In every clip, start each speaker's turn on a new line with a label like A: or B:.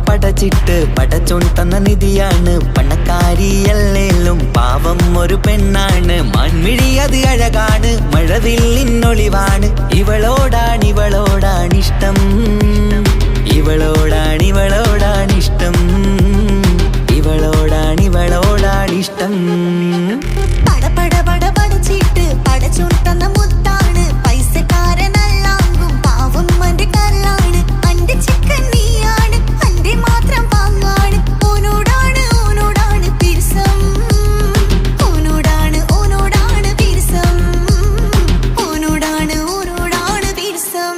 A: പടച്ചിട്ട് പടച്ചോൻ തന്ന നിധിയാണ് പണക്കാരിയല്ലേലും പാവം ഒരു പെണ്ണാണ്. മാൻമിഴി അത് അഴകാണ്, മഴവില്ലിന്നൊളിവാണ്. ഇവളോടാണിഷ്ടം, ഇവളോടാണിഷ്ടം, ഇവളോടാണിഷ്ടം.
B: പടപട പടച്ചിട്ട് പടച്ചോൻ തന്ന മുത്താണ്, പൈസക്കാരനല്ലാങ്കും പാവം അന്റെ കല്ലാണ്. അന്റെ ചിക്കൻ നീയാണ്, അന്റെ മാത്രം പാങ്ങാണ്. ഓനോടാണ് പിരിസം, ഓനോടാണ് പിരിസം, ഓനോടാണ് പിരിസം.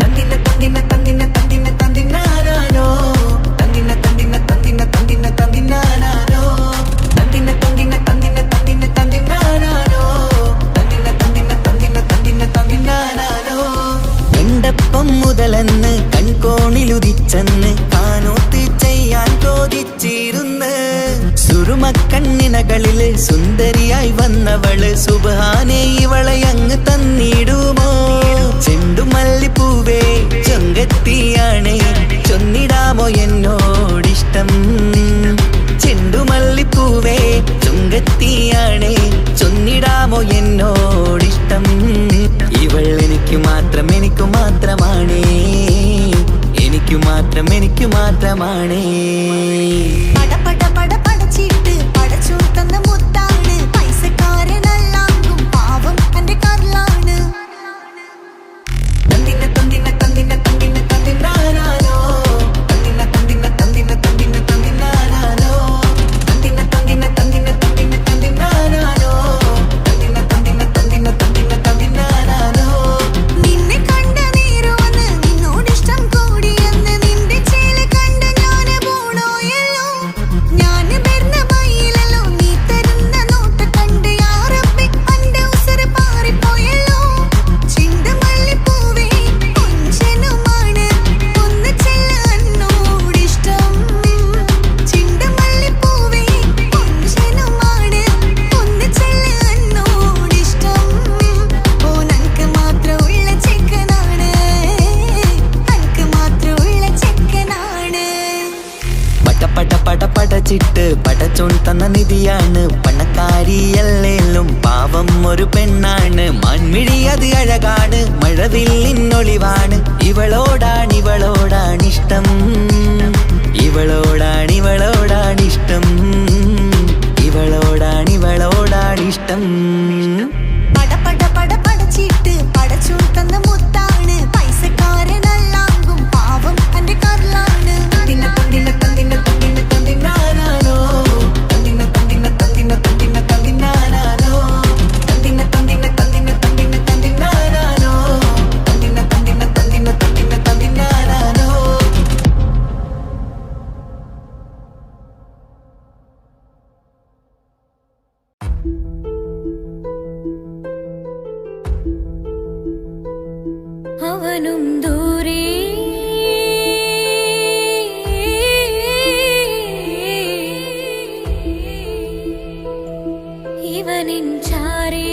A: തന്തിന തന്തിന തന്തിന തന്തിന തന്തിനാനോ, തന്തിന തന്തിന തന്തിന തന്തിന തന്തിനാനോ, തന്തിന തന്തിന തന്തിന തന്തിന തന്തിനാനോ, തന്തിന തന്തിന തന്തിന തന്തിന തന്തിനാനോ. എണ്ടപ്പം മുതലെന്ന് കൺകോണിലുദിച്ചെന്ന് കാനോത്ത് ചെയ്യാൻ ചോദിച്ചിരുന്ന്. സുറുമക്കണ്ണിനകളില് സുന്ദരിയായി വന്നവള് സുബ്ഹാനേ ഇവളെ അങ്ങ് തന്നിടുമോ? ചെണ്ടുമല്ലിപ്പൂവേ ചൊങ്കത്തിയാണ്, ചൊന്നിടാമോ എന്നോടിഷ്ടം? ചെണ്ടുമല്ലിപ്പൂവേ ചൊങ്കത്തിയാണ്, ചൊന്നിടാമോ എന്നോടിഷ്ടം? ഇവൾ എനിക്ക് മാത്രമാണേ, എനിക്ക് മാത്രമാണേ.
B: പടച്ചിട്ട് പടച്ചോൻ തന്ന മുത്താണ്, പൈസക്കാരനല്ലാങ്കും പാവം അന്റെ കല്ലാണ്.
A: തന്തിന തന്തിന തന്തിന തന്തിന തന്തിനാനോ, തന്തിന തന്തിന തന്തിന തന്തിന തന്തിനാനോ, തന്തിന തന്തിന തന്തിന തന്തിന തന്തിനാനോ, തന്തിന തന്തിന തന്തിന തന്തിന തന്തിനാനോ.
B: നിന്നെ കണ്ട നേരവന്ന് നിന്നോടിഷ്ടം കൂടിയെന്ന്, നിന്റെ ചേല കണ്ട് ഞാന് പോണോയല്ലോ. ഞാന് വരുന്ന വഴിയിലല്ലോ നീ തരുന്ന നോട്ട കണ്ട് യാ റബ്ബി അന്റെ ഉസറ് പാറിപ്പോയല്ലോ. ചെണ്ടുമല്ലിപ്പൂവേ കൊഞ്ചനുമാണ്, ഒന്ന് ചെല്ല എന്നോടിഷ്ടം. ചെണ്ടുമല്ലിപ്പൂവേ കൊഞ്ചനുമാണ്, ഒന്ന് ചെല്ല എന്നോടിഷ്ടം. ഓനക്ക് മാത്രമുള്ള ചെക്കനാണ്, അനക്ക് മാത്രമുള്ള ചെക്കനാണ്.
A: പടച്ചിട്ട് പടച്ചോൻ തന്ന നിധിയാണ് പണക്കാരിയല്ലേലും പാവം ഒരു പെണ്ണാണ്. മാൻമിഴി അത് അഴകാണ്, മഴവില്ലിന്നൊളിവാണ്. ഇവളോടാണിഷ്ടം, ഇവളോടാണിഷ്ടം, ഇവളോടാണിഷ്ടം.
B: പടച്ചിട്ട് പടച്ചോൻ തന്ന മുത്താണ്, പൈസക്കാരനല്ലാങ്കും പാവം അന്റെ കല്ലാണ്.
A: തന്തിന തന്തിന തന്തിന തന്തിന തന്തിനാനോ, തന്തിന തന്തിന തന്തിന തന്തിന തന്തിനാനോ, തന്തിന തന്തിന തന്തിന തന്തിന തന്തിനാനോ, തന്തിന തന്തിന തന്തിന തന്തിന തന്തിനാനോ.
B: അവനും ദൂരെ ഇവനിൻ ചാരേ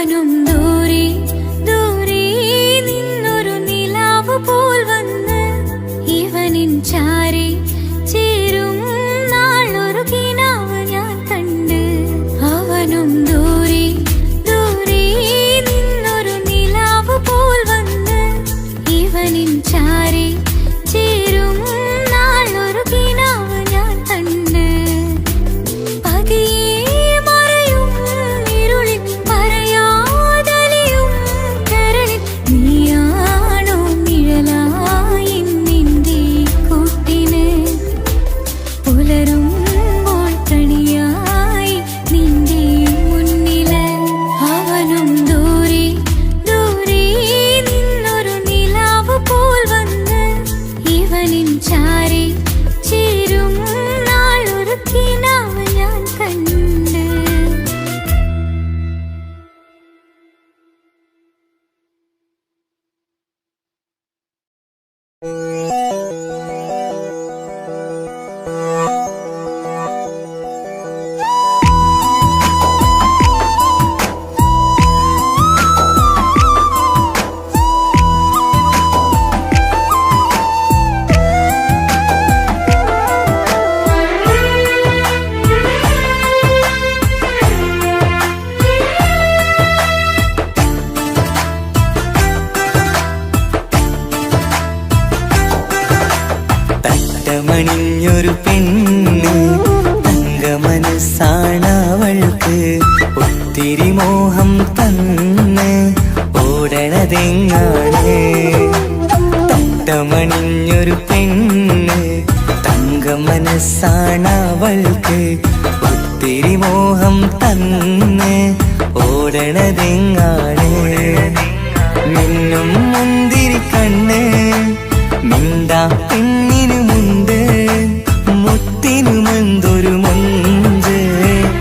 B: അവനും ദൂരെ ദൂരെ നിന്നൊരു നിലാവ് പോൽ വന്ന് ഇവനിൻ ചാരി ചേരും നാളൊരു കിനാവ് ഞാൻ കണ്ട്. അവനും ദൂരെ ദൂരെ നിന്നൊരു നിലാവ് പോൽ വന്ന് ഇവനിൻ ചാരി ചേരും നാളൊരു കിനാവ് ഞാൻ കണ്ട്. പതിയെ മറയും ഇരുളിൽ പറയാതലിയും കരളിൽ നീയാണോ നിഴലായി നിന്റെ കൂട്ടിന്. പുലരുമ്പോൾ കണിയായി നിന്റെ മുന്നില്. അവനും ദൂരെ ദൂരെ നിന്നൊരു നിലാവ് പോൽ വന്ന് ഇവനിൻ ചാരി ചേരും നാളൊരു കിനാവ് ഞാൻ കണ്ട്.
A: തട്ടമണിഞ്ഞൊരു പെണ്ണ് തങ്കമനസ്സാണവൾക്ക്. ഒത്തിരി മോഹം തന്ന് ഓടണതെങ്ങാണ്. തട്ടമണിഞ്ഞൊരു പെണ്ണ് തങ്കമനസ്സാണവൾക്ക്. ഒത്തിരി മോഹം തന്ന് ഓടണതെങ്ങാണ്. മിന്നും മുന്തിരി കണ്ണ് മിണ്ടാ പെണ്ണിനുമുണ്ട്. മുത്തിനുമെന്തൊരു മൊഞ്ച്.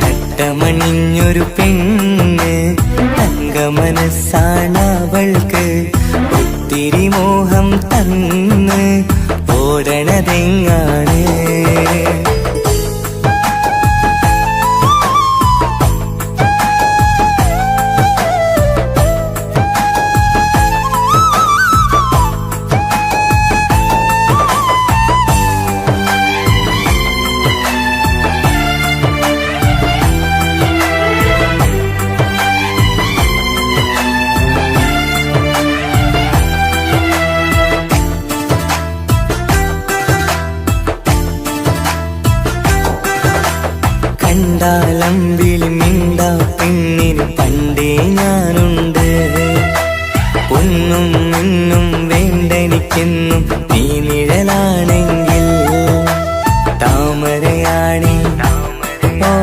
A: തട്ടമണിഞ്ഞൊരു പെണ്ണ് തങ്കമനസ്സാണവൾക്ക്. ഒത്തിരി മോഹം തന്ന് ഓടണതെങ്ങാണ്. കണ്ടാലമ്പിളി മിണ്ടാ പെണ്ണിന് പണ്ടേ ഞാനുണ്ട്. പൊന്നും മിന്നും വേണ്ടെനിക്കെന്നും നീ നിഴലാണെങ്കിൽ. താമരയാണി ഓ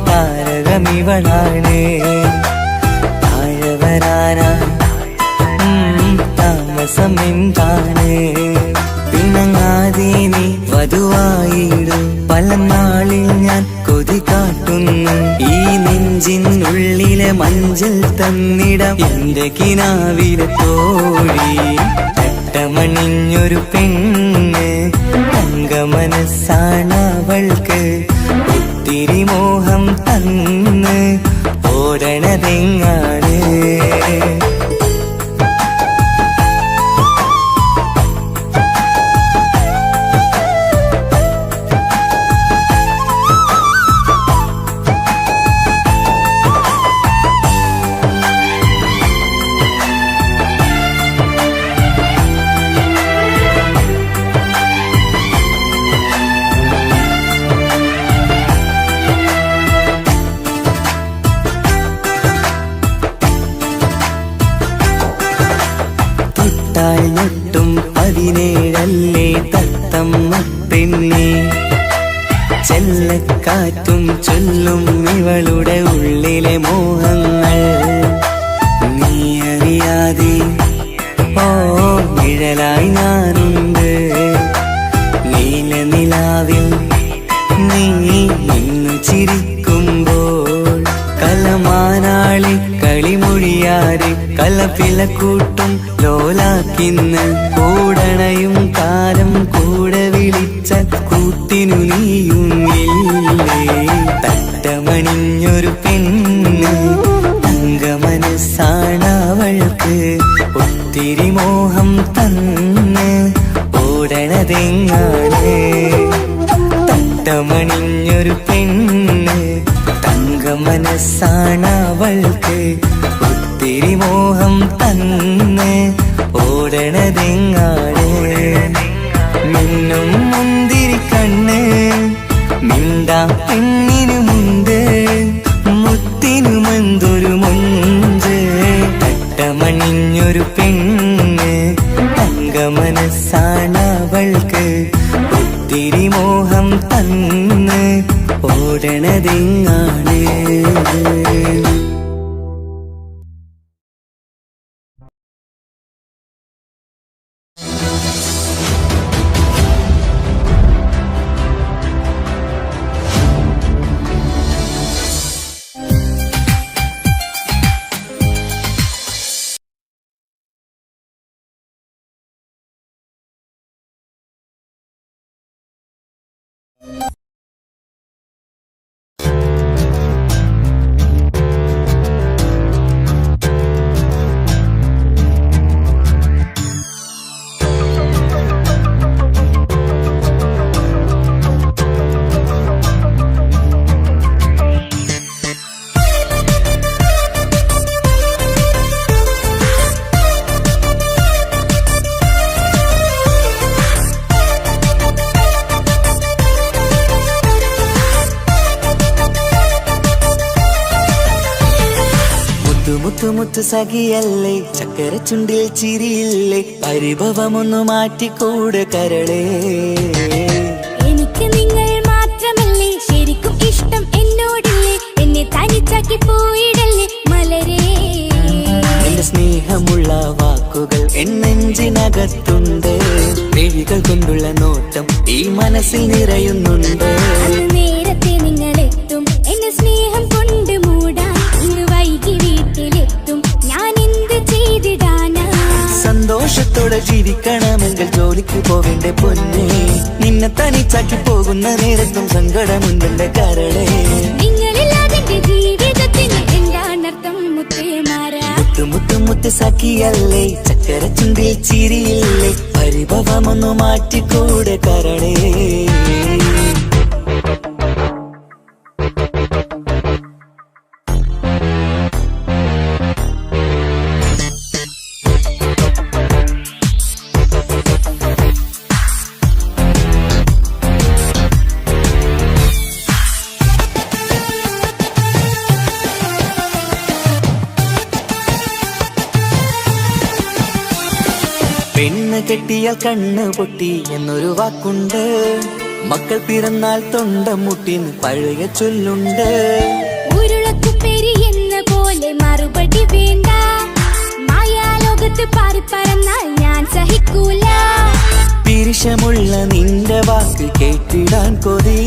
A: താരകമിവളാണ്. താഴെ വരാനാ താമസം എന്താണ്. പിണങ്ങാതെ നീ വധുവായിടും. പല നാളിൽ ഞാൻ കൊതി കാട്ടുന്നു. ഈ നെഞ്ചിനുള്ളിലെ മഞ്ചൽ തന്നിടം എന്റെ കിനാവിലെ തോഴി. തട്ടമണിഞ്ഞൊരു പെണ്ണ് തങ്കമനസ്സാണവൾക്ക്. ഒത്തിരി മോഹം തന്ന് ഓടണതെങ്ങാണ്. ഞൊട്ടും 17 തത്തമ്മ പെണ്ണെ. ചെല്ലക്കാറ്റും ചൊല്ലും ഇവളുടെ ഉള്ളിലെ മോഹങ്ങൾ. നീ അറിയാതെ ഓ നിഴലായി ഞാനുണ്ട്. നീല നിലാവിൽ നീ ഇന്നു ചിരിക്കുമ്പോൾ. കലമാനാളി കളിമൊഴിയാതെ കലപ്പിലക്കൂട്ടും ലോലാക്കിന്ന്. കൂടണയും കാലം കൂടെ വിളിച്ച കൂട്ടിനു നീയുമില്ലേ. തട്ടമണിഞ്ഞൊരു പെണ്ണ് തങ്കമനസ്സാണവൾക്ക്. ഒത്തിരി മോഹം തന്ന് ഓടണതെങ്ങാണ് തട്ടമണിഞ്ഞൊരു പെണ്ണ് തങ്ക മനസ്സാണവൾക്ക് ഒത്തിരി മോഹം തന്ന് ഓടണതെങ്ങാണ് മിന്നും മുന്തിരി കണ്ണ് മിണ്ടാ പെണ്ണിനുമുണ്ട് മുത്തിനുമെന്തൊരു മുഞ്ച് തട്ടമണിഞ്ഞൊരു പെണ്ണ് തങ്ക മനസ്സാണവൾക്ക് ഒത്തിരി മോഹം തന്ന് ഓടണതെങ്ങാണ് മുത്തു സഖിയല്ലേ ചക്കര ചുണ്ടിൽ ചിരിയില്ലേ പരിഭവമൊന്നു മാറ്റിക്കൂടെ കരളേ
B: എനിക്ക് നിങ്ങൾ മാത്രമല്ലേ ശരിക്കും ഇഷ്ടം എന്നോടില്ലേ എന്നെ തനിച്ചാക്കി പോയിടല്ലേ മലരേ
A: എന്റെ സ്നേഹമുള്ള വാക്കുകൾ എന്നെഞ്ചിനകത്തുണ്ട് മിഴികൾ കൊണ്ടുള്ള നോട്ടം ഈ മനസ്സിൽ നിറയുന്നുണ്ട്
B: നേരത്തെ നിങ്ങളെത്തും എന്നെ സ്നേഹം കൊണ്ട് മൂടാൻ ഇന്ന് വൈകി വീട്ടിലെത്തും ഞാൻ എന്ത് ചെയ്തിടാനാ
A: സന്തോഷത്തോടെ ജീവിക്കണമെങ്കിൽ ജോലിക്ക് പോവേണ്ട പൊന്നേ നിന്നെ തനിച്ചാക്കി പോകുന്ന നേരത്തും സങ്കടമുണ്ടെന്റെ കരളേ
B: നിങ്ങളില്ലാതെ ജീവിതത്തിന് എന്താണർത്ഥം മുത്തേമാരാ
A: മുത്ത് സഖിയല്ലേ ചക്കര ചുണ്ടിൽ ചിരിയില്ലേ പരിഭവമൊന്നു മാറ്റിക്കൂടെ കരളേ പെണ്ണ് കെട്ടിയാൽ കണ്ണ് പൊട്ടി എന്നൊരു വാക്കുണ്ട് മക്കൾ പിറന്നാൽ തൊണ്ട മുട്ടിന് പഴയ ചൊല്ലുണ്ട്
B: ഉരുളക്കുപ്പേരി എന്ന പോലെ മറുപടി വേണ്ട മായാലോകത്ത് പാറിപ്പറന്നാൽ ഞാൻ സഹിക്കൂല
A: പിരിശമുള്ള നിന്റെ വാക്ക് കേട്ടിടാൻ കൊതി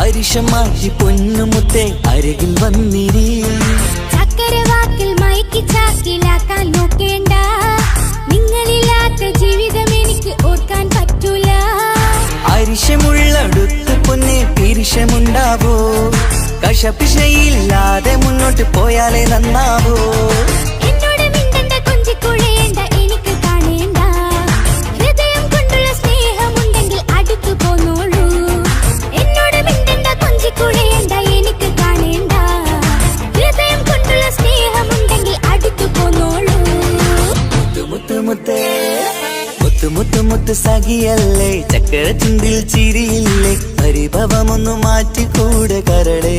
A: അരിശം മാറ്റി പൊന്നുമുത്തെ അരികിൽ വന്നിരി
B: ചക്കര വാക്കിൽ മയക്കി ചാക്കിലാക്കാൻ നോക്കേണ്ട നിങ്ങളില്ലാത്ത ജീവിതം എനിക്ക് ഓർക്കാൻ പറ്റൂല
A: അരിശമുള്ളടുത്ത് പൊന്നെ പിരിശമുണ്ടാവോ കശപിശയില്ലാതെ മുന്നോട്ട് പോയാലേ നന്നാവോ
B: എന്നോട് മിണ്ടണ്ട കൊഞ്ചിക്കുഴയേണ്ട എനിക്ക് കാണേണ്ട ഹൃദയം കൊണ്ടുള്ള സ്നേഹമുണ്ടെങ്കിൽ അടുത്തു പോന്നോളൂ എന്നോട് മിണ്ടണ്ട കൊഞ്ചിക്കുഴയേണ്ട എനിക്ക് കാണേണ്ട ഹൃദയം കൊണ്ടുള്ള സ്നേഹമുണ്ടെങ്കിൽ അടുത്തു പോന്നോളൂ
A: മുത്ത് സഖിയല്ലേ ചക്കര ചുണ്ടിൽ ചിരിയില്ലേ പരിഭവമൊന്നു മാറ്റിക്കൂടെ കരളേ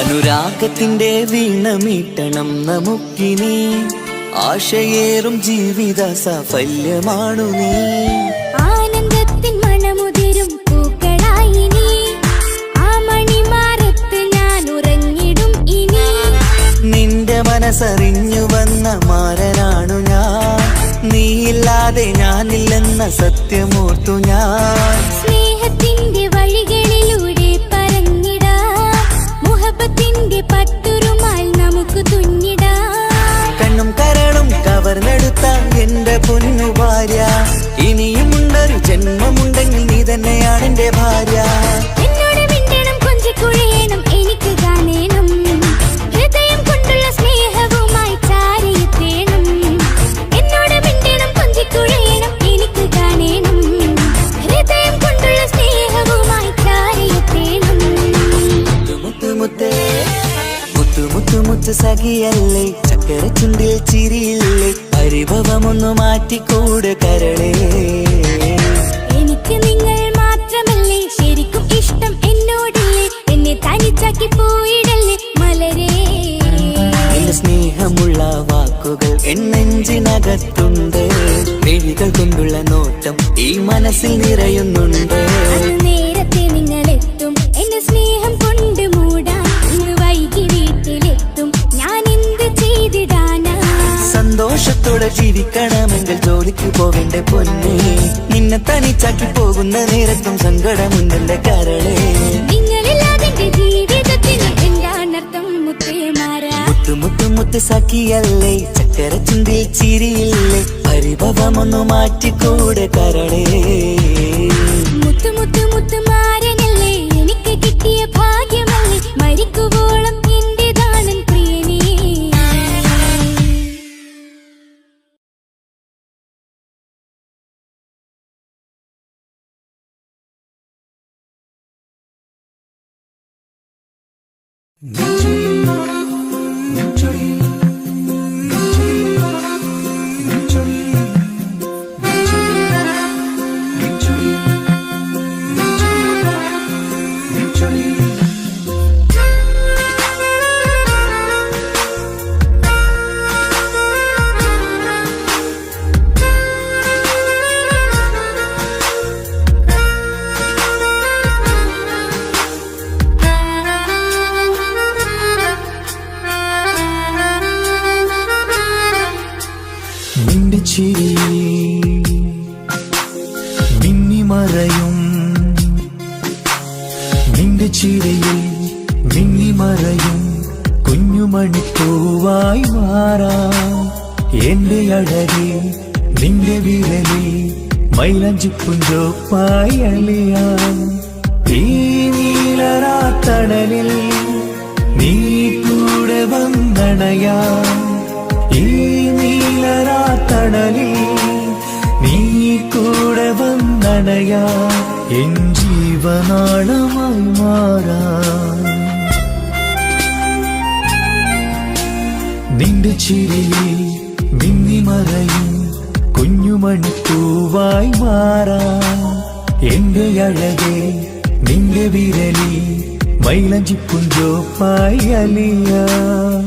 A: അനുരാഗത്തിന്റെ വീണമീട്ടണം നമുക്കിനി ആശയേറും ജീവിത സാഫല്യമാണു നീ
B: ആനന്ദത്തിൻ മണമുതിരും പൂക്കളായി നീ ആ മണിമാറത്ത് ഞാൻ ഉറങ്ങിടും ഇനി
A: നിന്റെ മനസ്സറിഞ്ഞു വന്ന മാരനാണു ഞാൻ നീയില്ലാതെ ഞാനില്ലെന്ന സത്യമോർത്തു ഞാൻ ജന്മമുണ്ടെങ്കിൽ നീ തന്നെയാണ് എന്റെ ഭാര്യ.
B: എന്നോട് മിണ്ടണം കൊഞ്ചിക്കുഴയണം എനിക്ക് കാണണം ഹൃദയം കൊണ്ടുള്ള സ്നേഹവുമായി ചാരിയെത്തേണം. എന്നോട് മിണ്ടണം കൊഞ്ചിക്കുഴയണം എനിക്ക് കാണണം ഹൃദയം കൊണ്ടുള്ള സ്നേഹവുമായി ചാരിയെത്തേണം.
A: മുത്ത് മുത്തേ മുത്തു മുത്തു മുത്ത് സഖിയല്ലേ, ചക്കര ചുണ്ടിൽ ചിരിയില്ലേ, പരിഭവമൊന്നു മാറ്റിക്കൂട് കരളേ.
B: എനിക്ക് നിങ്ങൾ മാത്രമല്ലേ ശരിക്കും ഇഷ്ടം എന്നോടില്ലേ, എന്നെ തനിച്ചാക്കി പോയിടല്ലേ മലരേ.
A: എന്റെ സ്നേഹമുള്ള വാക്കുകൾ എന്നെഞ്ചിനകത്തുണ്ട്, മിഴികൾ കൊണ്ടുള്ള നോട്ടം ഈ മനസ്സിൽ നിറയുന്നുണ്ട്.
B: അത് നേരത്തെ നിങ്ങളെത്തും എന്നെ സ്നേഹം കൊണ്ട് മൂടാൻ, ഇന്ന് വൈകി വീട്ടിലെത്തും ഞാൻ എന്ത് ചെയ്തിടാനാ.
A: സന്തോഷത്തോടെ ജീവിക്കണമെങ്കിൽ ജോലിക്ക് പോവേണ്ട പൊന്നേ, നിന്നെ തനിച്ചാക്കി പോകുന്ന നേരത്തും സങ്കടമുണ്ടെന്റെ കരളേ.
B: നിങ്ങളില്ലാതെ എന്റെ ജീവിതത്തിന് എന്താണർത്ഥം മുത്തേമാരാ.
A: മുത്തു മുത്തു മുത്ത് സഖിയല്ലേ, ചക്കര ചുണ്ടിൽ ചിരിയില്ലേ, പരിഭവമൊന്നു മാറ്റിക്കൂടെ കരളേ.
B: മുത്തു മുത്തു മുത്തുമാരനല്ലേ എനിക്ക് കിട്ടിയ ഭാഗ്യമല്ലേ, മരിക്കുവോളം എന്റേതാണൻ പ്രിയനേ.
A: നിന്റെ ചിരിയിൽ മിന്നിമറയും, നിന്റെ ചിരിയിൽ മിന്നിമറയും കുഞ്ഞുമണിപ്പൂവായി മാറാം. എന്റെ അഴകെ നിന്റെ വിരലിൽ മൈലഞ്ചിപ്പുഞ്ചോപ്പായി അലിയാം. ഈ നീലരാത്തണലിൽ നീ കൂടെ വന്നണയാം. ഈ നീലരാത്തണലിൽ നീ കൂടെ വന്നണയാ, എൻ ജീവനാളമായി മാറാം. നിന്റെ ചിരിയിൽ മിന്നിമറയും കുഞ്ഞുമണിപ്പൂവായി മാറാം. എന്റെ അഴകെ നിന്റെ വിരലിൽ മൈലഞ്ചിപ്പുഞ്ചോപ്പായി അലിയാം.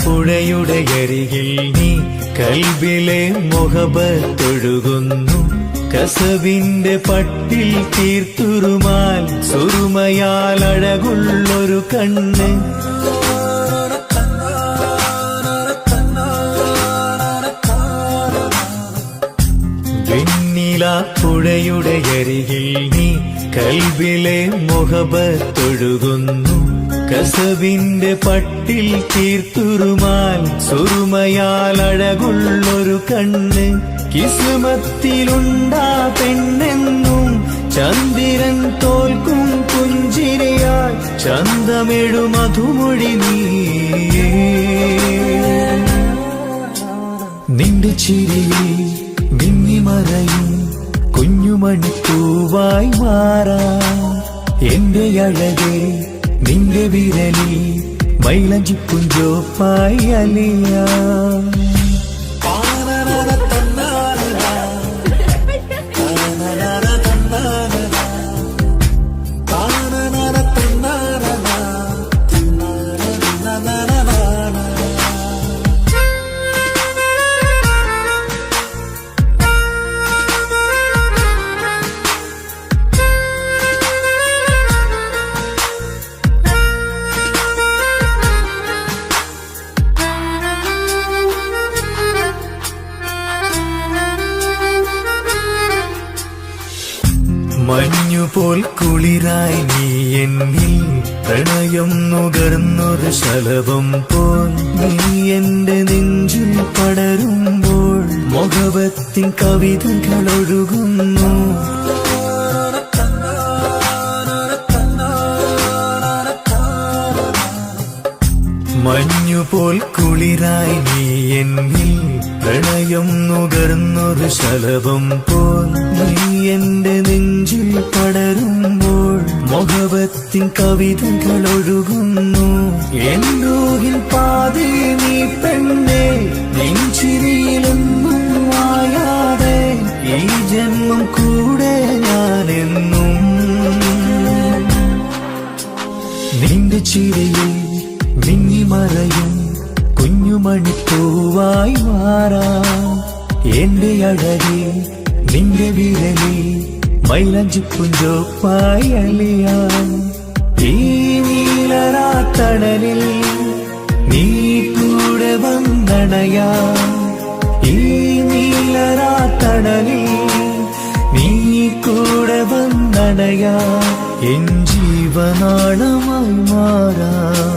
A: പുഴയുടെ അരികിൽ നീ കൽബിലെ മുഹബത്തൊഴുകുന്നു. കസവിന്റെ പട്ടിൽ തീർത്തുറുമാൽ സുറുമയാൽ അഴകുള്ളൊരു കണ്ണ്. പുഴയുടെ അരികിൽ നീ കൽബിലെ മുഹബത്തൊഴുകുന്നു. കസവിന്റെ പട്ടിൽ തീർത്തുറുമാൽ സുറുമയാൽ അഴകുള്ളൊരു കണ്ണ്. കിസ്മത്തിലുണ്ടാ പെണ്ണെന്നും ചന്ദ്രൻ തോൽക്കും പുഞ്ചിരിയാൽ ചന്തമെഴു മധുമൊഴി നീയേ. നിന്റെ ചിരിയിൽ മിന്നിമറയും കുഞ്ഞുമണിപ്പൂവായി മാറാം. എന്റെ അഴകെ നിന്റെ വിരലിൽ മൈലഞ്ചിപ്പുഞ്ചോപ്പായി അലിയാം. പോൽ കുളിരായി നീ എന്നിൽ പ്രണയം നുകർന്നൊരു ശലഭം പോൽ നീ എന്റെ നെഞ്ചിൽ പടരുമ്പോൾ മുഖവത്തിൻ കവിതകൾ ഒഴുകുന്നു. മഞ്ഞുപോൽ കുളിരായി നീ എന്നിൽ പ്രണയം നുകർന്നൊരു ശലഭം പോൽ നീ എന്റെ നെഞ്ചിൽ പടരുമ്പോൾ മുഖവത്തിൻ കവിതകൾ ഒഴുകുന്നു. എന്നൂഹിൻ പാതേ നീ പെണ്ണേ, നെഞ്ചിരിയിലൊന്നും മായാതെ ഈ ജന്മം കൂടെ ഞാനെന്നും നിന്റെ ചിരയിൽ മിന്നിമറയും കുഞ്ഞുമണിപ്പൂവായി മാറാം. എന്റെ അഴകി നിന്റെ വിരലി മൈലഞ്ചിപ്പുഞ്ചോപ്പായി അലിയാം. ഈ നീലരാത്തണലിൽ നീ കൂടെ വന്നണയാം. ഈ നീലരാത്തണലിൽ നീ കൂടെ വന്നണയാം. എൻ ജീവനാളമായി മാറാം.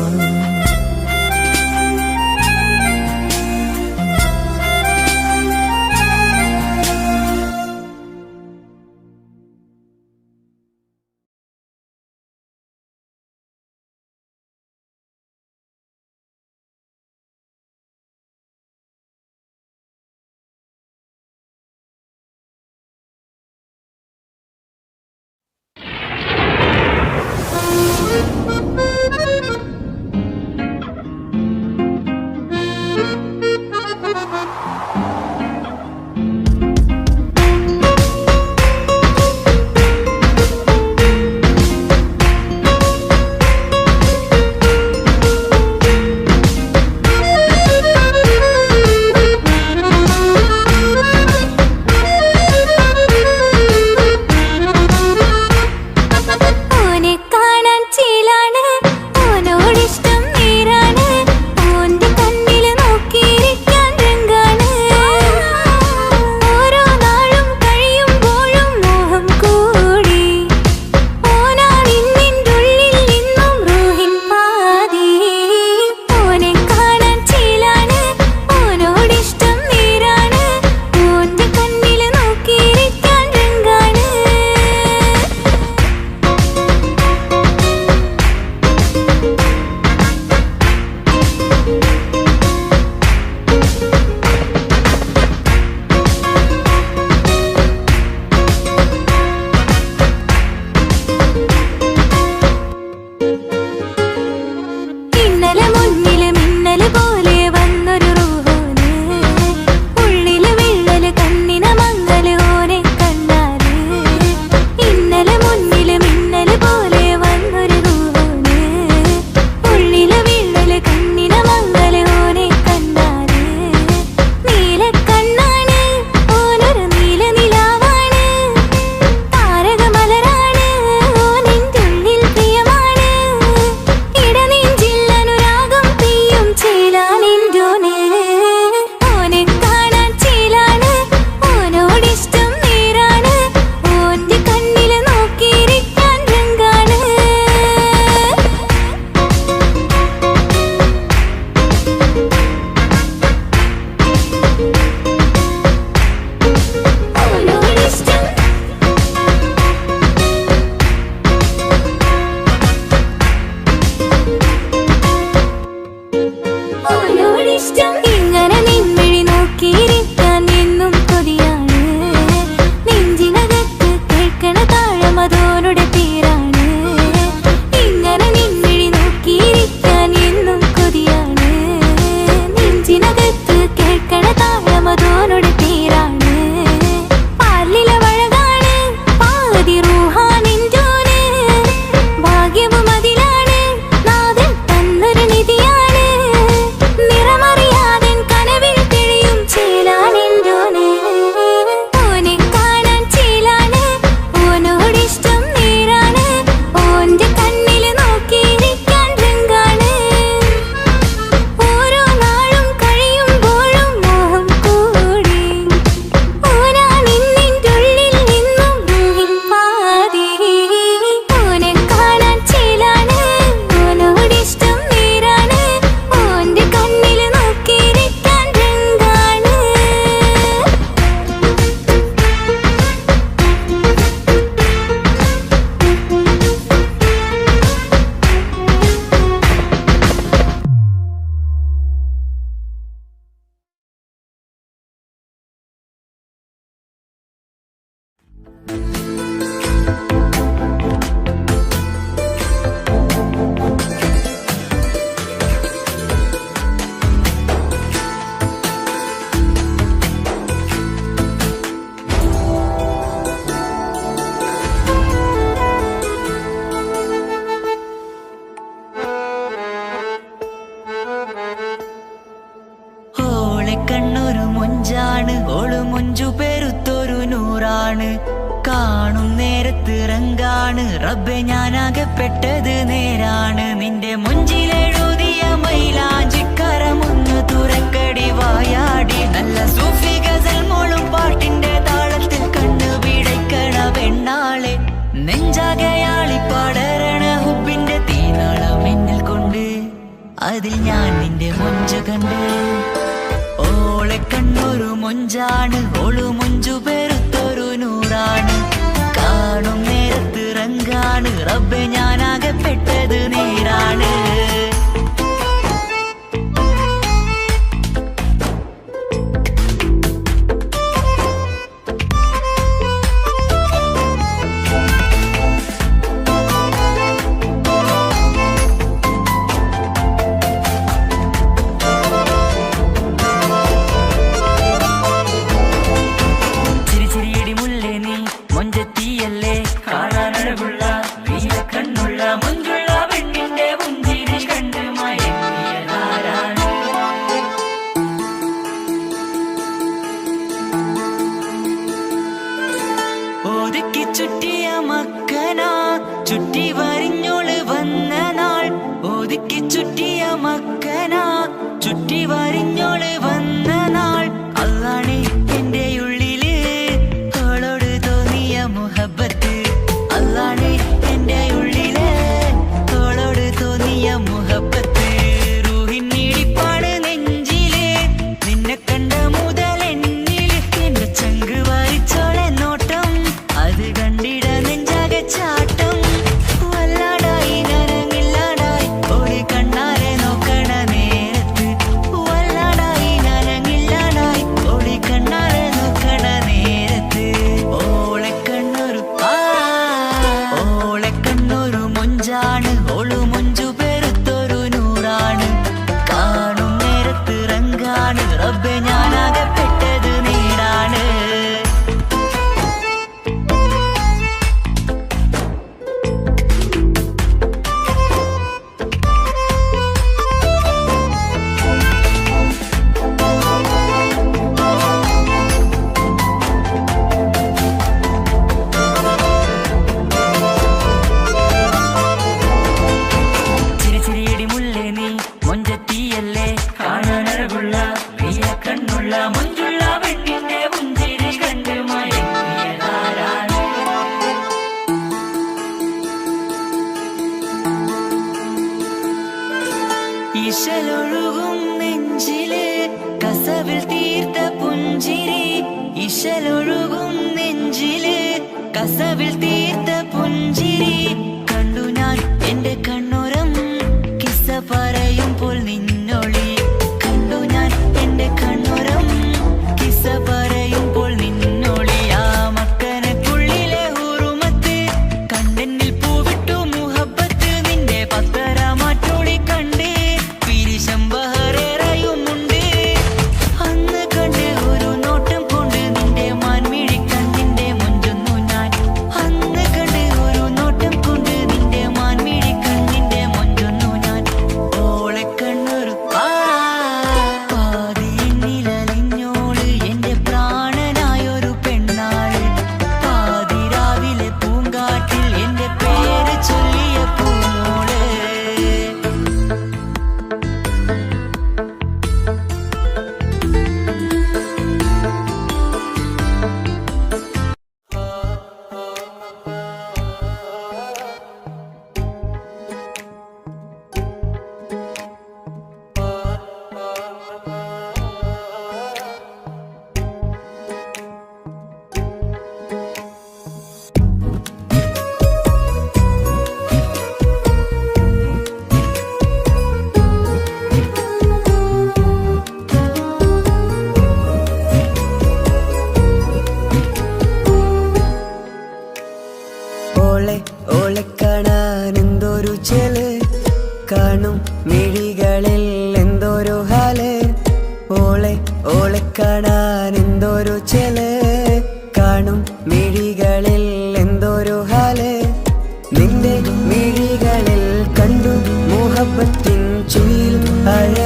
B: ഭാഗ്യവും അതിലാണ് നാഥൻ തന്നൊരു നിധിയാണ് നിറമറിയാതെ
C: ഓളെ കണ്ണൊരു മൊഞ്ചാണ്, ഓള് മൊഞ്ചു പെരുത്തൊരു നൂറാണ്. കാണും നേരത്ത് റങ്കാണ്, റബ്ബെ ഞാനാകപ്പെട്ടത് നേരാണ്. നിന്റെ മൊഞ്ചിലെഴുതിയ മൈലാഞ്ചിക്കരമൊന്ന് തുറക്കടി വായാടി. നല്ല സൂഫി ഗസൽ മോളും പാട്ടിന്റെ താളത്തിൽ കണ്ണു പിടയ്ക്കണ പെണ്ണാളെ. നെഞ്ചാകയാളി പടരണ ഹുബിന്റെ തീനാളം എന്നിൽ കൊണ്ട്, അതിൽ ഞാൻ നിന്റെ മൊഞ്ചു കണ്ട്. ഓളെ കണ്ണൊരു മൊഞ്ചാണ്, ഓളു മൊഞ്ചു പെരുത്തൊരു നൂറാണ്. കാണും നേരത്ത് റങ്കാണ്, റബ്ബെ ഞാനാകപ്പെട്ടത് നേരാണ്. ഒതുക്കി ചുറ്റിയ മക്കന ചുറ്റി വരിഞ്ഞോള് വന്ന നാൾ. ഒതുക്കി ചുറ്റിയ മക്കന ചുറ്റി വരിഞ്ഞോള് വന്ന നാൾ. അതാണ് എന്റെ ഉള്ളില് അവളോട് തോന്നിയ മുഹബത്ത്. അതാണ് എന്റെ ഉള്ളില് അവളോട് തോന്നിയ മുഹബത്ത്. റൂഹിൻ നീടിപ്പാട് നെഞ്ചില് നിന്നെ കണ്ട മുതൽ എന്നില്. എന്റെ ചങ്ക് വായിച്ചോളെ നോട്ടം, അത് കണ്ടിട നെഞ്ചാകെ ചാട്ടം. വല്ലാടായി നനങ്ങില്ലാടായി ഓടി കണ്ണാലെ നോക്കണ നേരത്ത്. വല്ലാടായി നനങ്ങില്ലാടായി ഓടി കണ്ണാലെ നോക്കണ നേരത്ത്. ഓളെ കണ്ണൊരു ഓളെ കണ്ണൊരു മൊഞ്ചാണ്, ഓളു മൊഞ്ചു പെരുത്തൊരു നൂറാണ്. കാണും നേരത്ത് റങ്കാണ്, റബ്ബെ ഞാനാകപ്പെട്ടത് നേരാണ്. ചിരിച്ചിരിയടി മുല്ലേ നീ മൊഞ്ചത്തിയല്ലേ, കാണാനഴകുള്ള നീയ കണ്ണുള്ള മൊഞ്ചുള്ള പെണ്ണിന്റെ പുഞ്ചിരി കണ്ട് മയങ്ങിയതാരാണ്. ഇശലൊഴുകും നെഞ്ചില് കസവിൽ തീർത്ത പുഞ്ചിരി. ഇശലൊഴുകും നെഞ്ചില് കസവിൽ തീർത്ത പുഞ്ചിരി. കണ്ടു ഞാൻ എന്റെ കണ്ണുരം കിസ്സ പറയുമ്പോൾ നിന്നൊളി. കണ്ടു ഞാൻ എന്റെ കണ്ണുരം കിസ്സ പറയുമ്പോൾ നിന്നൊളി. ആ മക്കനക്കുള്ളിലെ ഹുറുമത്ത് കണ്ടെന്നിൽ പൂവിട്ടു മുഹബത്ത്. നിന്റെ പത്തര മാറ്റോളി കണ്ട് പിരിശം ബഹറേറയുമുണ്ട്. അന്ന് കണ്ട് ഒരു നോട്ടം കൊണ്ട് നിന്റെ മാൻമിഴി കണ്ണിന്റെ മൊഞ്ചൊന്നു ഞാൻ. അന്ന് കണ്ട് ഒരു നോട്ടം കൊണ്ട് നിന്റെ മാൻമിഴി കണ്ണിന്റെ മൊഞ്ചൊന്നു ഞാൻ. ഓളെ കണ്ണൊരു പാതിയിന്നിലലിഞ്ഞോള് എന്റെ പ്രാണനായൊരു പെണ്ണാള്. പാതിരാവിലെ പൂങ്കാറ്റിൽ എന്റെ പേര് ചൊല്ലിയ പൂമോള്. ഓളെ ഓളെ കാണാൻ എന്തൊരു ചെല്, കാണും മിഴികളിൽ എന്തൊരു ഹാല്. ഓളെ ഓളെ കാണാൻ എന്തൊരു ചെല്, കാണും മിഴികളിൽ എന്തൊരു ഹാല്. നിന്റെ മിഴികളിൽ കണ്ടു മുഹബത്തിൻ ചുയിൽ അഴ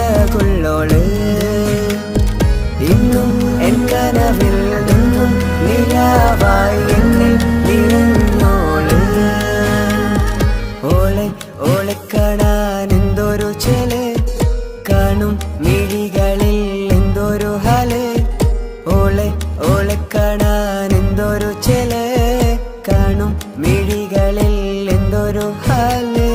C: മിഴികളിൽ എന്തൊരു ഹാല് ഓളെ ഓളെ കാണാൻ എന്തൊരു ചെല് കാണും മിഴികളിൽ എന്തൊരു ഹാല്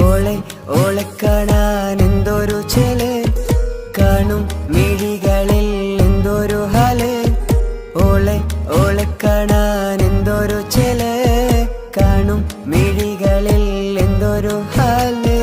C: ഓളെ ഓളെ കാണാൻ എന്തൊരു ചെല് കാണും മിഴികളിൽ എന്തൊരു ഹാല് ഓളെ ഓളെ കാണാൻ എന്തൊരു ചെല് കാണും മിഴികളിൽ എന്തൊരു ഹാല്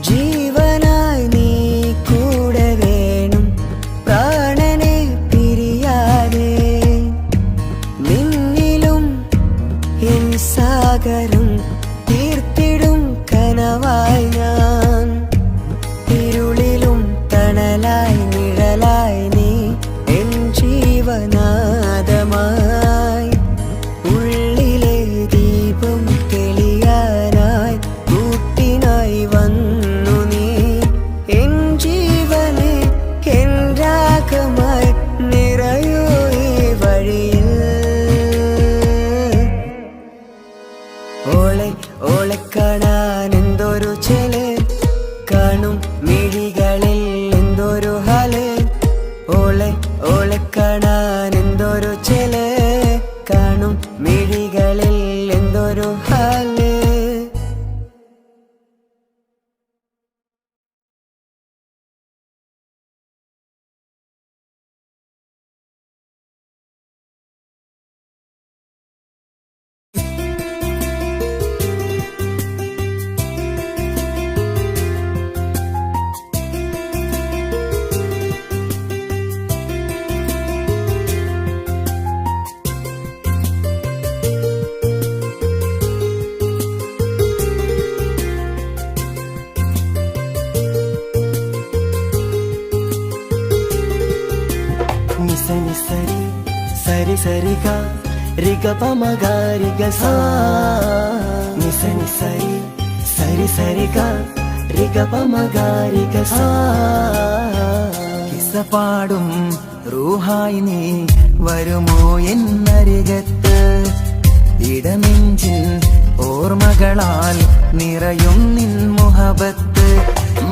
C: ജീവനായി നീ കൂടെ വേണം പ്രാണനെ പിരിയാതെ നിന്നിലും എൻ സാഗരം തീർത്തിടും കനവായി ഞാൻ ഇരുളിലും തണലായി നിഴലായി നീ എൻ ജീവനാദമായി ഉള്ളിലെ ദീപം തെളിയാനായി കൂട്ടിനായി വന്നു നീ എൻ ജീവനെ എൻ രാഗമായി നിറയൂ ഈ വഴിയിൽ ഓളെ ഓളെ കാണാൻ എന്തൊരു ചെല് കാണും മിഴികളിൽ എന്തൊരു ഹാല് ഓളെ ഓളെ കാണാൻ എന്തൊരു ചെല് കാണും മിഴികളിൽ എന്തൊരു ഹാല് నిసని సరి సరి సరిగా రిగ పమగ రిగ సా నిసని సరి సరి సరిగా రిగ పమగ రిగ సా
A: കിസ്സപാടും റൂഹായി നീ വരുമോ എന്നരികത്ത് ഇടനെഞ്ചിൻ ഓർമ്മകളാൽ നിറയും നിൻ മുഹബത്ത്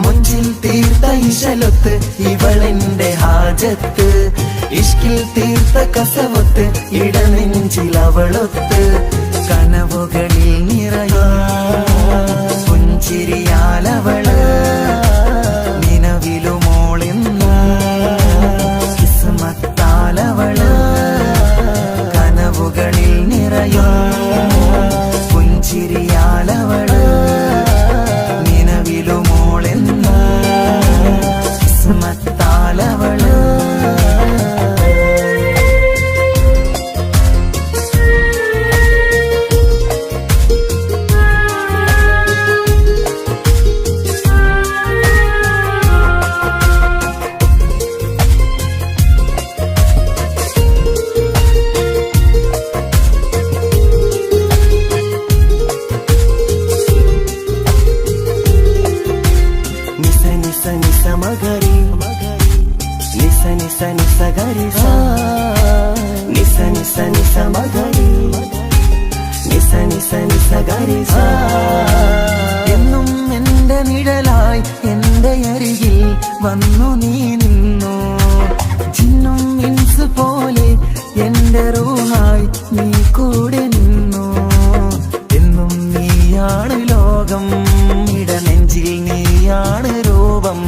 A: മുഞ്ചിൽ തീർത്ത ഇശലൊത്ത് ഇവളെന്റെ ഹാജത്ത് ഇഷ്കിൽ തീർത്ത കസവത്ത് ഇടനെഞ്ചിൽ അവളൊത്ത് കനവുകളിൽ നിറയാ പുഞ്ചിരിയാലവള് നിലവിലുമോളെന്ന കിസ്മത്താലവള് കനവുകളിൽ നിറയാ പുഞ്ചിരിയാലവള് നിലവിലുമോ
C: നിസ ഗരി സ നിസ നിസ നിസ മഗരി നിസ നിസ നിസ ഗരി സ.
A: എന്നും എന്റെ നിഴലായി എന്റെ അരികിൽ വന്നു നീ നിന്നു. ജിന്നും ഇൻസ് പോലെ എന്റെ റൂഹായി നീ കൂടെ നിന്നു. എന്നും നീയാണ് ലോകം, ഇടനെഞ്ചിൽ നീയാണ് രൂപം.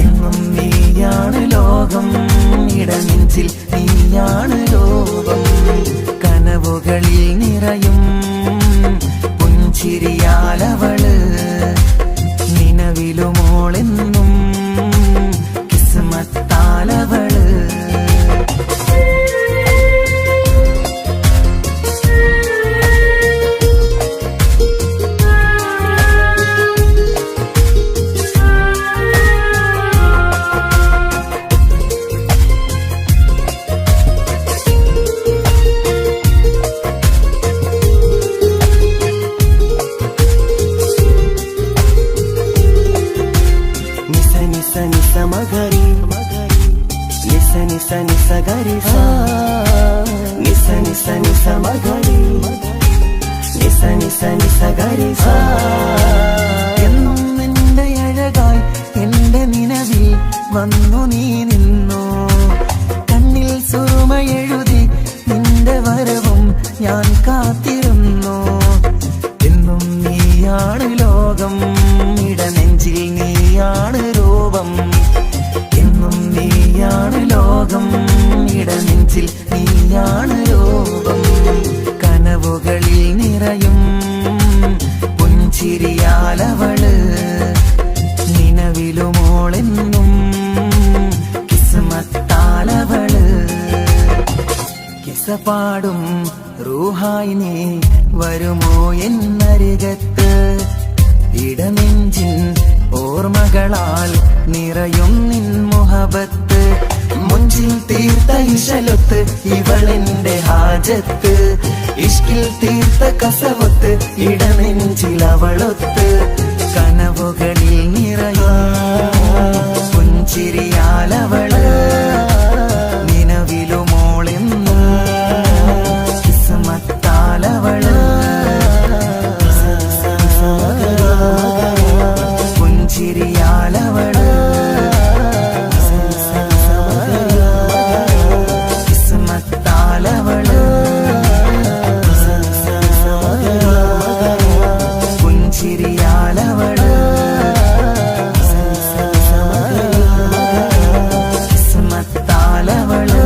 A: എന്നും നീയാണ് ലോകം, ഇടനെഞ്ചിൽ നീയാണ് രൂപം. കനവുകളിൽ നിറയും പുഞ്ചിരിയാലവള്, നിലവിലുമോളെന്നും കിസ്മത്താലവള്.
C: മഗരി നിസ നിസ നിസ ഗരി സ നിസ നിസ നിസ മഗരി നിസ നിസ നിസ ഗരി സ.
A: എന്നും എന്റെ അഴകായി എന്റെ നിലവിൽ വന്നു നീ നിന്നു. കണ്ണിൽ സുറുമയെഴുതി നിന്റെ വരവും ഞാൻ കാത്തിരുന്നു. എന്നും നീയാണ് ലോകം, ഇടനെഞ്ചിൽ നീയാണ് രൂപം. എന്നും നീയാണ് ലോകം, ഇടനെഞ്ചിൽ നീയാണ് രൂപം. കനവുകളിൽ നിറയും പുഞ്ചിരിയാലവള്, നിലവിലുമോളെന്നും കിസ്മത്താലവള്. കിസപാടും റൂഹായി നീ വരുമോ എന്നരികത്ത്? ഇടനെഞ്ചിൻ ഓർമ്മകളാൽ നിറയും നിൻ മുഹബത്ത്. മുഞ്ചിൽ തീർത്ത ഇശലൊത്ത് ഇവളെന്റെ ഹാജത്ത്. ഇഷ്കിൽ തീർത്ത കസവത്ത് ഇടനെഞ്ചിൽ അവളൊത്ത്. കനവുകളിൽ നിറയും പുഞ്ചിരിയാലവള്, നിലവിലുമോളെന്നും കിസ്മത്താലവള്. പുഞ്ചിരിയാലവള്, കിസ്മത്താലവള്. പുഞ്ചിരിയാലവള്, കിസ്മത്താലവള്.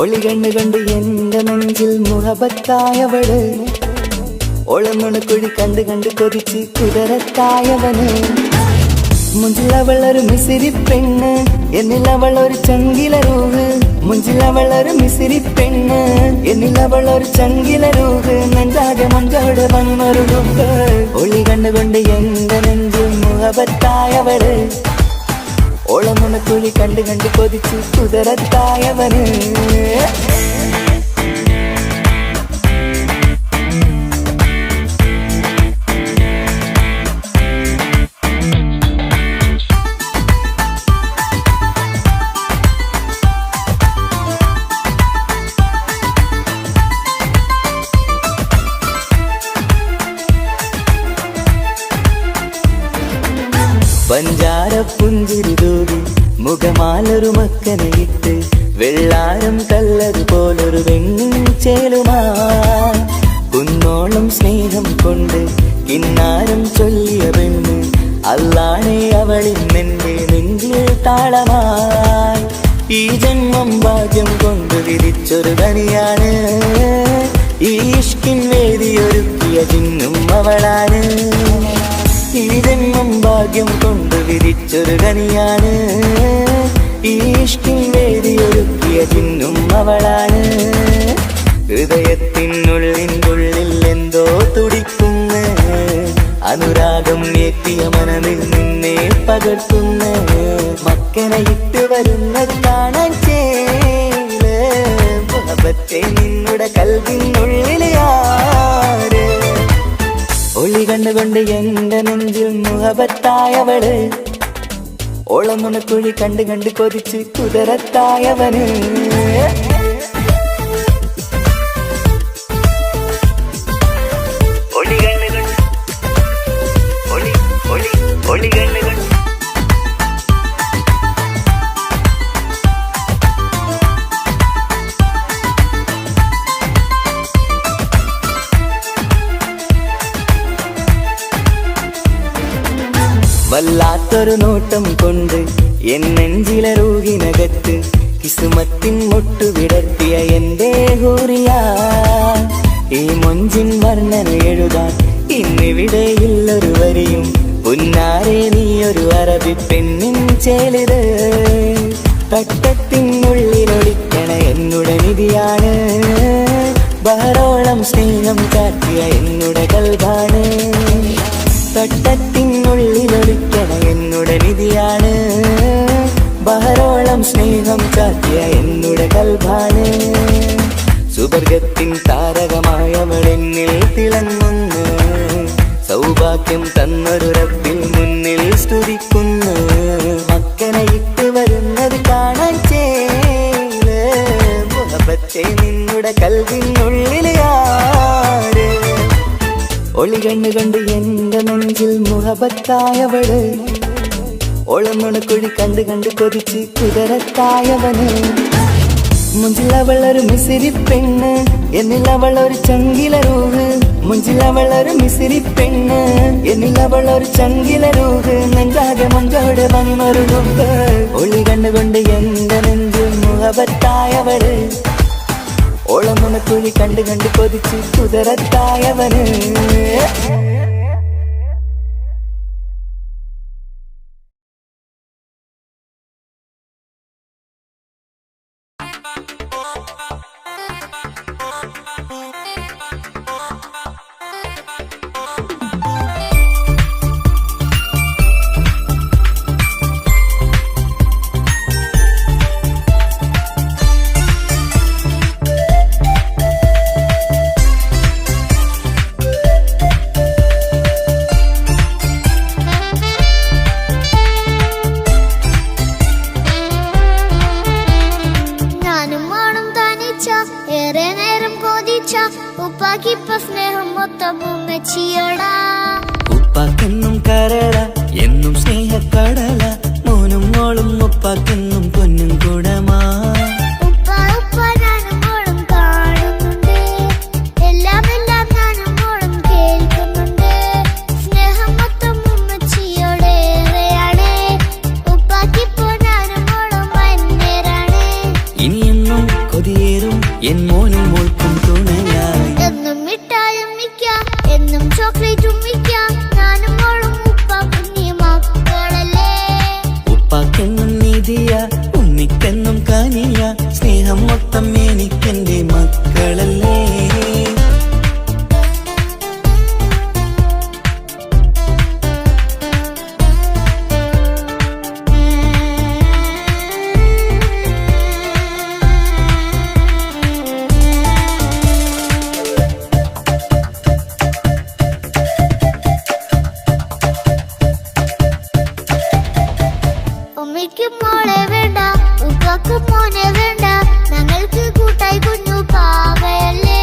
C: ഒളികണ്ണ് കണ്ട് എന്റെ നെഞ്ചിൽ മുഹബത്തായവള്, ഒളമുണക്കുഴി കണ്ട് കണ്ട് കൊതിച്ച് കുതിരത്തായവന്. മുഞ്ചിലവളൊരു മിസിരി പെണ്ണ്, എന്നിലവളൊരു ചങ്കില രൂഹ്. മുഞ്ചിലവളൊരു മിസിരി പെണ്ണ്, എന്നിലവളൊരു ചങ്കില രൂഹ്. നെഞ്ചാകെ മഞ്ചോട് വന്നൊരു രൂപ്. ഒളി കണ്ടുകൊണ്ട് എന്റെ നെഞ്ചിൽ മുഹബത്തായവള്, ഒളമുണക്കുഴി കണ്ട് കണ്ട് കൊതിച്ച് കുതിരത്തായവന്. പഞ്ചാര പുഞ്ചിരി തൂകി മുഖമാലൊരു മക്കനയിട്ട്, വെള്ളാരം കല്ലതുപോലൊരു വെണ്ണിൻ ചേലുമായി. കുന്നോളം സ്നേഹം കൊണ്ട് കിന്നാരം ചൊല്ലിയ പെണ്ണ്, അല്ലാണെ അവളിന്നെന്റെ നെഞ്ചിൽ താളമായി. ഈ ജന്മം ഭാഗ്യം കൊണ്ട് വിധിച്ചൊരു തനിയാണ്, ഈ ഇഷ്കിൻ വേദിയൊരുക്കിയ ജിന്നും അവളാണ്. ഈ ജന്മം ഭാഗ്യം ഭാഗ്യം കൊണ്ട് വിരിച്ചൊരു കനിയാണ്. ഈ ഇഷ്കിൻ വേദിയൊരുക്കിയ ചിന്നും അവളാണ്. ഹൃദയത്തിനുള്ളിനുള്ളിൽ എന്തോ തുടിക്കുന്ന അനുരാഗം എത്തിയ മനമിൽ നിന്നെ പകർത്തുന്ന മക്കനെ ഇട്ട് വരുന്നത് കാണാൻ ചേല് മുഹബത്തെ നിന്നുടെ കൽവിനുള്ളിൽ ആര്. ഒളി കണ്ടുകൊണ്ട് എന്റെ നെഞ്ചിൽ മുഹബത്തായവള്, ഓളം നുണക്കുഴി കണ്ട് കണ്ട് കൊതിച്ച് കുതിരത്തായവന്. വല്ലാത്തൊരു നോട്ടം കൊണ്ട് എന്നെഞ്ചിലെ റൂഹിനകത്ത് കിസുമത്തിൻ മുട്ടു വിടർത്തിയ എന്റെ ഹൂറിയ. ഈ മൊഞ്ചിൻ വർണ്ണന എഴുതാൻ ഇന്നിവിടെയില്ലൊരു വരിയും. പുന്നാരെ നീയൊരു അറബി പെണ്ണിൻ ചേലിത്. തട്ടത്തിനുള്ളിലൊളിക്കണ എന്നുടെ നിധിയാണ്. ബഹറോളം സ്നേഹം കാട്ടിയ എന്നുടെ കൽബാണ്. തട്ടത്തിനുള്ളിലൊളിക്കണ എന്നുടെ നിധിയാണ്. ബഹറോളം സ്നേഹം കാട്ടിയ എന്നുടെ കൽബാണ്. സുവർഗത്തിൻ താരകമായവളെന്നിൽ തിളങ്ങുന്നു. സൗഭാഗ്യം തന്നൊരു റബ്ബിൽ മുന്നിൽ സ്തുതിക്കുന്നു. മക്കനെ ഇട്ട് വരുന്നത് കാണാൻ ചേല് മുഹബത്തെ നിന്നുടെ കൽവിനുള്ളിൽ ആര്. ഒളി കണ്ടുകൊണ്ട് എന്റെ നെഞ്ചിൽ മുഹബത്തായവള്, ഓളം നുണക്കുഴി കണ്ട് കണ്ട് കൊതിച്ച് കുതിരത്തായവന്. മുഞ്ചിലവളൊരു മിസിരി പെണ്ണ്, എന്നിലവളൊരു ചങ്കില റൂഹ്. മുഞ്ചിലവളൊരു മിസിരി പെണ്ണ്, എന്നിലവളൊരു ചങ്കില റൂഹ്. നെഞ്ചാകെ മഞ്ചോടെ വന്നൊരു റുക്ക്. ഒളി കണ്ടുകൊണ്ട് എന്റെ നെഞ്ചിൽ മുഹബത്തായവള്, ഓളം നുണക്കുഴി കണ്ട് കണ്ട് കൊതിച്ച് കുതിരത്തായവന്. ഉപ്പാക്കെന്നും കരള എന്നും സ്നേഹക്കടല. മോനും മോളും ഉപ്പാക്കെന്നും പൊന്നും കുടമാ. ഇനിയെന്നും കൊതിയേറും എൻ മോനും മോൾക്കും തുണയായി.
B: എന്നും മിഠായും മിക്കാം, എന്നും ചോക്ലേറ്റും മിക്കാം. ഞാനും മോളും ഉപ്പാക്കും നീ മക്കളല്ലേ.
C: ഉപ്പാക്കെന്നും നീതിയ, ഉണ്ണിക്കെന്നും കനിയ. സ്നേഹം മൊത്തം എനിക്കെന്റെ മക്കളല്ലേ.
B: ഉമ്മയ്ക്കും മോളെ വേണ്ട, ഉപ്പാക്കും മോനെ വേണ്ട. ഞങ്ങൾക്ക് കൂട്ടായി കുഞ്ഞു പാവയല്ലേ.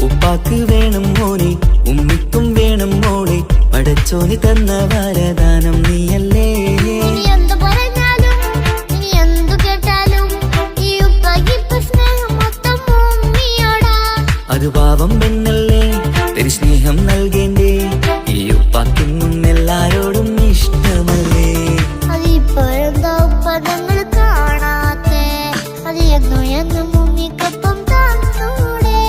C: ഉപ്പാക്ക് വേണം മോനെ, ഉമ്മിക്കും വേണം മോളെ. പടച്ചോന് തന്ന വരദാനം നീയല്ലേ.
B: ഇനി എന്തു പറഞ്ഞാലും ഇനി എന്തു കേട്ടാലും ഈ ഉപ്പാക്ക് ഇപ്പൊ സ്നേഹം മൊത്തം ഉമ്മിയോടാ.
C: അത് പാവം പെണ്ണല്ലേ, തരി സ്നേഹം നൽകേണ്ടേ. ഈ ഉപ്പാക്കെന്നും എല്ലാരോടും ഇഷ്ടമല്ലേ.
B: അതിപ്പോഴെന്താ ഉപ്പ ഞങ്ങൾ കാണാത്തെ. അത് എന്നും എന്നും ഉമ്മിക്കൊപ്പം തന്നൂടെ.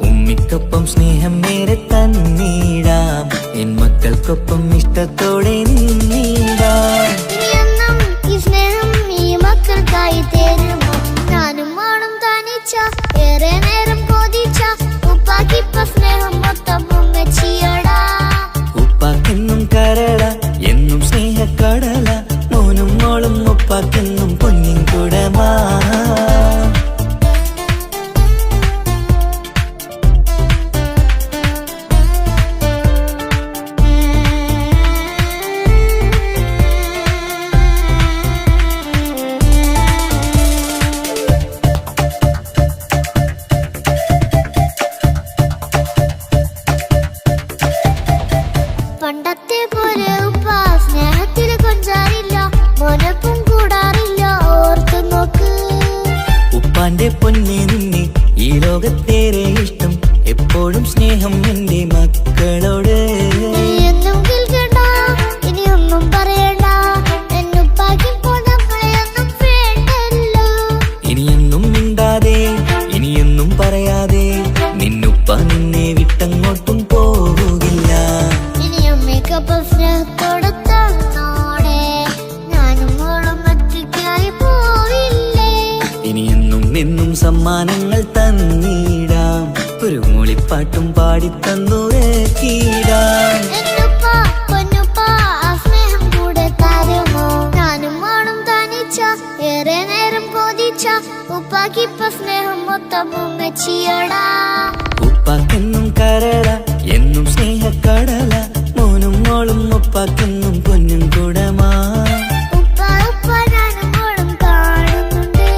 C: ഉമ്മിക്കൊപ്പം സ്നേഹം നേരെ തന്നിടാം. എൻ മക്കൾക്കൊപ്പം ഇഷ്ടം ഇഷ്ടത്തോടെ നിന്നിടാം.
D: എന്നും ഈ സ്നേഹം ഈ മക്കൾക്കായി തരുമോ? ഞാനും മോളും തനിച്ച ഏറെ നേരം കൊതിച്ച ഉപ്പാക്കിപ്പ സ്നേഹം മൊത്തം ഉമ്മച്ചിയടാ.
C: ഉപ്പാക്കെന്നും കരള എന്നും സ്നേഹക്കടല, മോനും മോളും ഉപ്പാക്കെന്നും പൊന്നിൻ കുടമാ.
D: പണ്ടത്തെ പോലെ ഉപ്പ സ്നേഹത്തിൽ കൊഞ്ചാറില്ല, മോനൊപ്പം കൂടാറില്ല, ഓർത്തു നോക്ക്.
C: ഉപ്പാന്റെ പൊന്നെ നിന്നെ ഈ ലോകത്തേറെ ഇഷ്ടം, എപ്പോഴും സ്നേഹം എന്റെ മക്കളോട്.
D: എന്നും കേൾക്കണ്ട ഇനിയൊന്നും പറയണ്ട, എന്നുപ്പാക്കിപ്പോൾ നമ്മളെയൊന്നും വേണ്ടല്ലോ.
C: ഇനിയൊന്നും മിണ്ടാതെ ഇനിയൊന്നും പറയാതെ നിന്നുപ്പ നിന്നെ വിട്ടങ്ങോട്ടും പോവുകില്ല.
D: ഇനിയമ്മയ്ക്കൊപ്പം സ്നേഹത്തോടെ തന്നോടെ ഞാനും മോളും ഒറ്റയ്ക്കായി പോയില്ലേ.
C: ഇനിയെന്നും എന്നും സമ്മാനങ്ങൾ തന്നിടാം, ഒരു മൂളിപ്പാട്ടും പാടിത്തന്നുറക്കിടാം.
D: എന്നുപ്പ പൊന്നുപ്പ ആ സ്നേഹം കൂടെ തരുമോ? ഞാനും മോളും തനിച്ച ഏറെ നേരം കൊതിച്ച ഉപ്പാക്കിപ്പ സ്നേഹം മൊത്തം ഉമ്മച്ചിയടാ.
C: ഉപ്പാക്കെന്നും കരള എന്നും സ്നേഹക്കടല, മോനും മോളും ഉപ്പാക്കെന്നും പൊന്നും കുടമാ.
D: ഉപ്പ ഉപ്പ ഞാനും മോളും കാണുന്നുണ്ട്,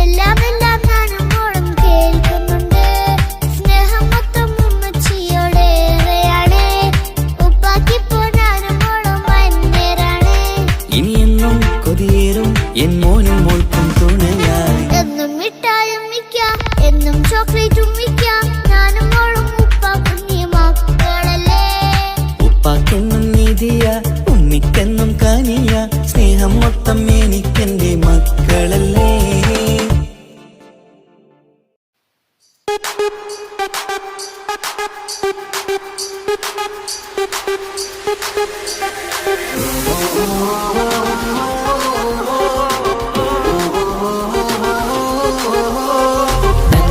D: എല്ലാം എല്ലാം ഞാനും മോളും കേൾക്കുന്നുണ്ട്. സ്നേഹം മൊത്തം ഉമ്മച്ചിയോടേറെയാണ്, ഉപ്പാക്കിപ്പോ ഞാനും മോളും അന്യരാണ്.
C: ഇനിയെന്നും കൊതിയേറും എൻ മോനും മോൾക്കും തുണയായി.
D: എന്നും മിഠായും മിക്കാം, എന്നും ചോക്ലേറ്റും മിക്കാം, ഞാനും മോളും ഉപ്പ കുഞ്ഞി മക്കളല്ലേ.
C: ഉപ്പാക്കെന്നും നിധിയ ഉമ്മിക്കെന്നും കനിയ, സ്നേഹം മൊത്തം എനിക്കെന്റെ മക്കളല്ലേ.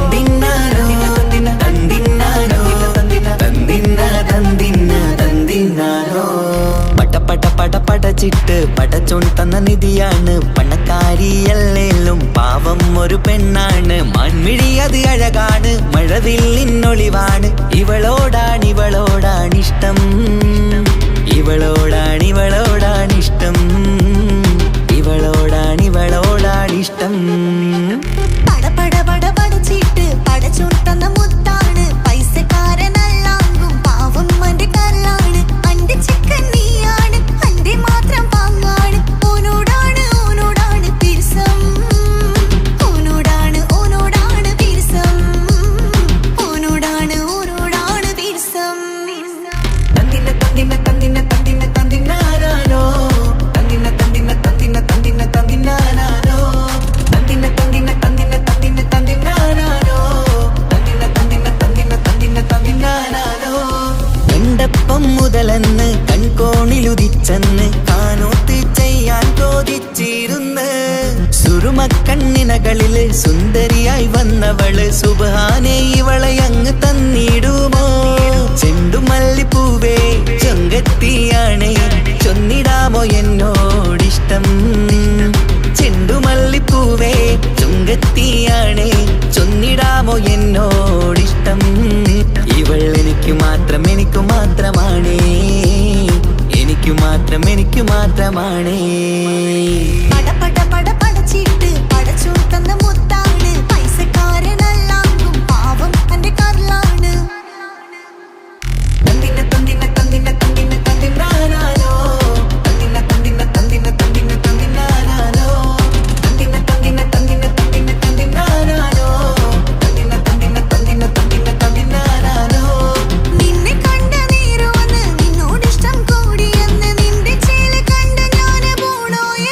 C: തന്തിന്നാനോ, തന്തിന്നാനോ, തന്തിന്നാനോ. പട്ട പടച്ചിട്ട് പടച്ചോൺ തന്ന നിധിയാണ്, പണക്കാരിയല്ലേലും പാവം ഒരു പെണ്ണാണ്. മൺമിഴി അത് അഴകാണ്, മഴവില്ലിന്നൊളിവാണ്, ഇവളോടാണിഷ്ടം, ഇവളോടാണിഷ്ടം, ഇവളോടാണിഷ്ടം.
B: പടപട പടപടച്ചിട്ട് പടച്ചോൻ തന്ന മുത്താണ്, പൈസക്കാരനല്ലാങ്കും പാവം അന്റെ കല്ലാണ്. അന്റെ ചിക്കൻ നീയാണ്, അന്റെ മാത്രം പാങ്ങാണ്, ഓനോടാണ് പിരിസം, ഓനോടാണ് പിരിസം, ഓനോടാണ് പിരിസം.
C: തന്തിന്നാനോ, തന്തിന്നാനോ, എണ്ടപ്പം മുതലെന്ന് കൺകോണിലുദിച്ചെന്ന് കാനോത്ത് ചെയ്യാൻ ചോദിച്ചിരുന്ന്. സുറുമക്കണ്ണിനകളില് സുന്ദരിയായി വന്നവള്, സുബ്ഹാനേ ഇവളെ അങ്ങ് തന്നിടുമോ? ചെണ്ടുമല്ലിപ്പൂവേ ചൊങ്കത്തിയാണ്, ചൊന്നിടാമോ എന്നോടിഷ്ടം? ചെണ്ടുമല്ലിപ്പൂവേ ചുങ്കത്തിയാണ്, ചൊന്നിടാമോ എന്നോടിഷ്ടം? ഇവൾ എനിക്ക് മാത്രമാണേ, എനിക്ക് മാത്രമാണേ.
B: പടപട പടപടച്ചിട്ട് പടച്ചോൻ തന്ന മുത്താണ്, പൈസക്കാരനല്ലാങ്കും പാവം അന്റെ കല്ലാണ്.
C: തന്തിന്നാനോ,
B: നിന്നെ കണ്ട നേരം വന്ന് നിന്നോടിഷ്ടം കൂടിയെന്ന്, നിന്റെ ചേല കണ്ട ഞാന് പോണോയ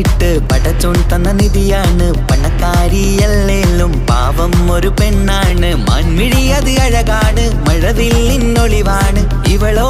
A: പടച്ചിട്ട് പടച്ചോൻ തന്ന നിധിയാണ്. പണക്കാരിയല്ലേലും പാവം ഒരു പെണ്ണാണ്. മാൻമിഴി അത് അഴകാണ്, മഴവില്ലിന്നൊളിവാണ്. ഇവളോ